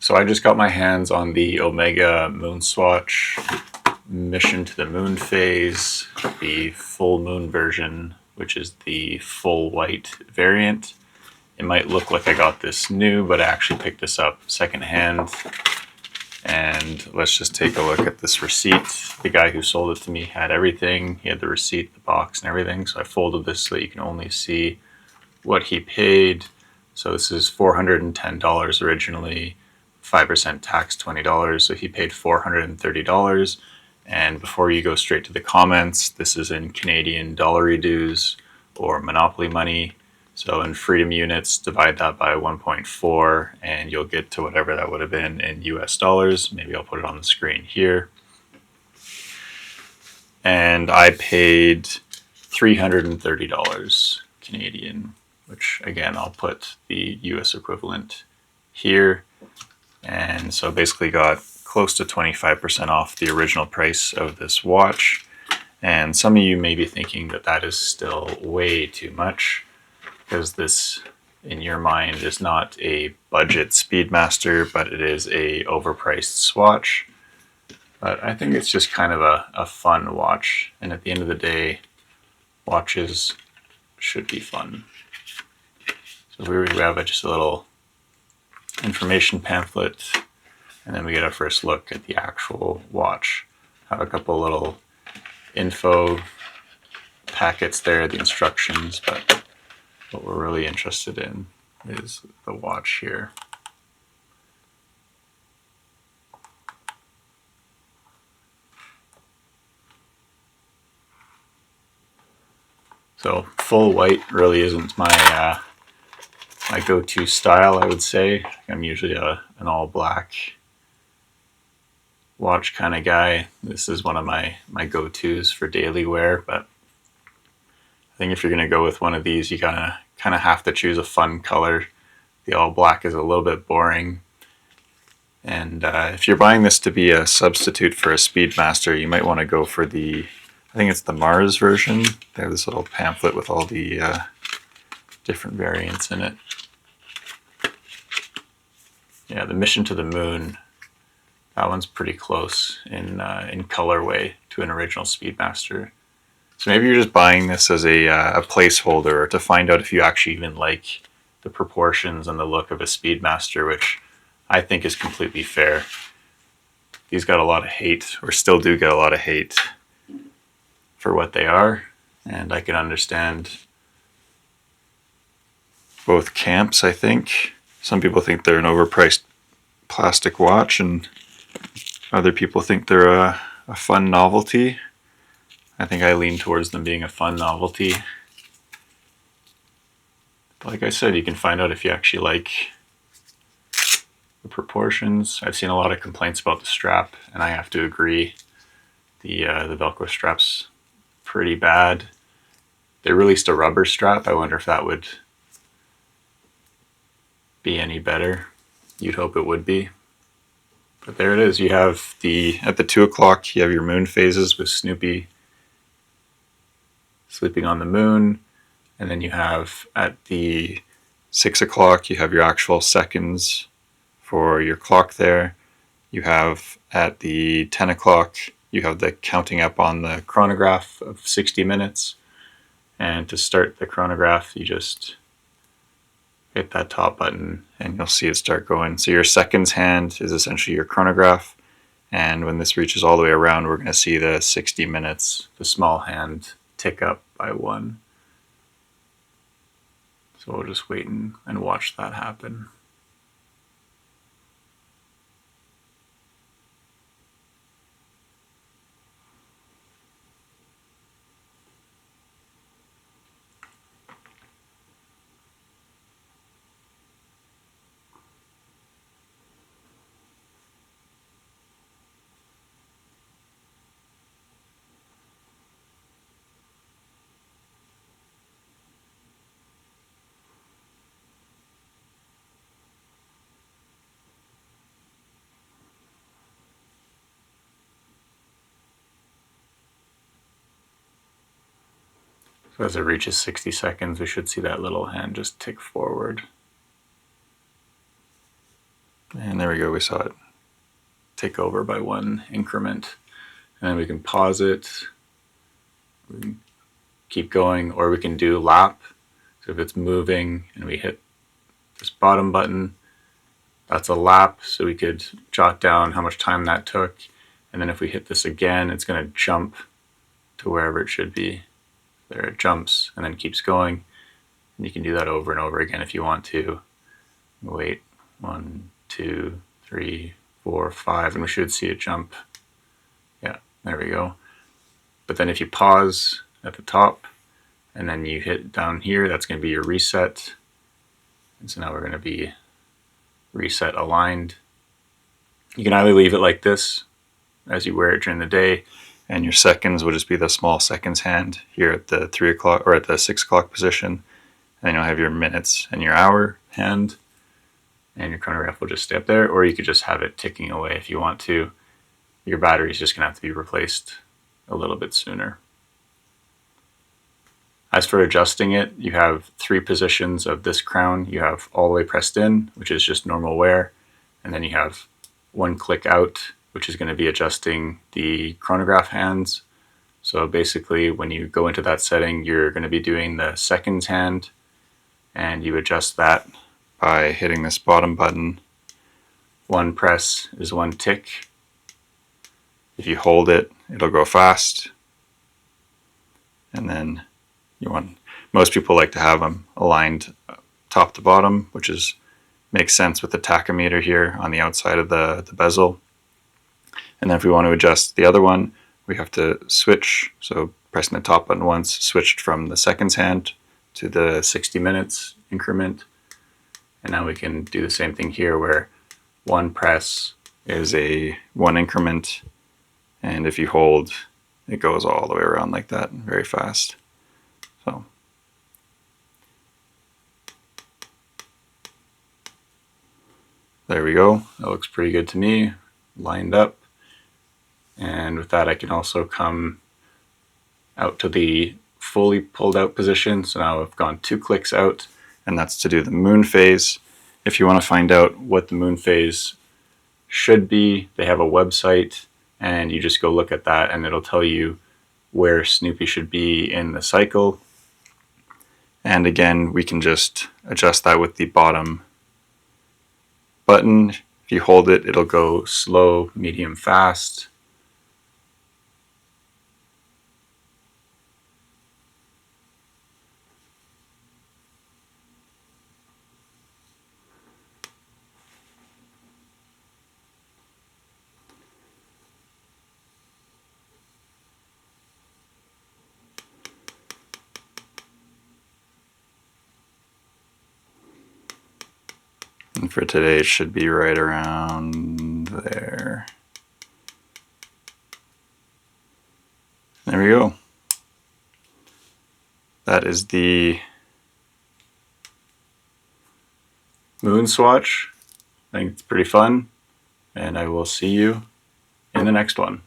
So I just got my hands on the Omega MoonSwatch Mission to the Moon phase, the full moon version, which is the full white variant. It might look like I got this new, but I actually picked this up secondhand. And let's just take a look at this receipt. The guy who sold it to me had everything. He had the receipt, the box, and everything. So I folded this so that you can only see what he paid. So this is $410 originally, 5% tax, $20. So he paid $430. And before you go straight to the comments, this is in Canadian dollary dues or monopoly money. So in freedom units, divide that by 1.4 and you'll get to whatever that would have been in US dollars. Maybe I'll put it on the screen here. And I paid $330 Canadian, which again, I'll put the US equivalent here. And so basically got close to 25% off the original price of this watch. And some of you may be thinking that that is still way too much, because this, in your mind, is not a budget Speedmaster, but it is a overpriced Swatch. But I think it's just kind of a fun watch. And at the end of the day, watches should be fun. So here we have just a little information pamphlet, and then we get our first look at the actual watch. Have a couple little info packets there, the instructions, but what we're really interested in is the watch here. So full white really isn't my my go-to style, I would say. I'm usually an all black watch kind of guy. This is one of my go-tos for daily wear, but I think if you're going to go with one of these, you kind of have to choose a fun color. The all black is a little bit boring. And if you're buying this to be a substitute for a Speedmaster, you might want to go for the, I think it's the Mars version. They have this little pamphlet with all the different variants in it. Yeah, the Mission to the Moon, that one's pretty close in colorway to an original Speedmaster. So maybe you're just buying this as a placeholder, or to find out if you actually even like the proportions and the look of a Speedmaster, which I think is completely fair. These got a lot of hate, or still do get a lot of hate for what they are, and I can understand both camps, I think. Some people think they're an overpriced plastic watch, and other people think they're a fun novelty. I think I lean towards them being a fun novelty. But like I said, you can find out if you actually like the proportions. I've seen a lot of complaints about the strap, and I have to agree. The Velcro strap's pretty bad. They released a rubber strap. I wonder if that would be any better. You'd hope it would be. But there it is. You have at the 2 o'clock, you have your moon phases with Snoopy sleeping on the moon. And then you have at the 6 o'clock, you have your actual seconds for your clock there. You have at the 10 o'clock, you have the counting up on the chronograph of 60 minutes. And to start the chronograph, you just hit that top button and you'll see it start going. So your seconds hand is essentially your chronograph. And when this reaches all the way around, we're going to see the 60 minutes, the small hand, tick up by 1. So we'll just wait and watch that happen. So as it reaches 60 seconds, we should see that little hand just tick forward. And there we go, we saw it take over by 1 increment. And then we can pause it, we can keep going, or we can do lap. So if it's moving and we hit this bottom button, that's a lap, so we could jot down how much time that took. And then if we hit this again, it's going to jump to wherever it should be. There it jumps and then keeps going. And you can do that over and over again if you want to. Wait, 1, 2, 3, 4, 5, and we should see it jump. Yeah, there we go. But then if you pause at the top and then you hit down here, that's going to be your reset. And so now we're going to be reset aligned. You can either leave it like this as you wear it during the day, and your seconds will just be the small seconds hand here at the 3 o'clock or at the 6 o'clock position. And then you'll have your minutes and your hour hand, and your chronograph will just stay up there, or you could just have it ticking away if you want to. Your battery is just going to have to be replaced a little bit sooner. As for adjusting it, you have 3 positions of this crown. You have all the way pressed in, which is just normal wear, and then you have 1 click out, which is going to be adjusting the chronograph hands. So basically, when you go into that setting, you're going to be doing the seconds hand, and you adjust that by hitting this bottom button. 1 press is 1 tick. If you hold it, it'll go fast. And then most people like to have them aligned top to bottom, which makes sense with the tachometer here on the outside of the bezel. And then if we want to adjust the other one, we have to switch. So pressing the top button once switched from the seconds hand to the 60 minutes increment. And now we can do the same thing here where 1 press is a 1 increment. And if you hold, it goes all the way around like that, very fast. So there we go. That looks pretty good to me, lined up. And with that, I can also come out to the fully pulled out position. So now I've gone 2 clicks out, and that's to do the moon phase. If you want to find out what the moon phase should be, they have a website, and you just go look at that and it'll tell you where Snoopy should be in the cycle. And again, we can just adjust that with the bottom button. If you hold it, it'll go slow, medium, fast. And for today, it should be right around there. There we go. That is the MoonSwatch. I think it's pretty fun, and I will see you in the next one.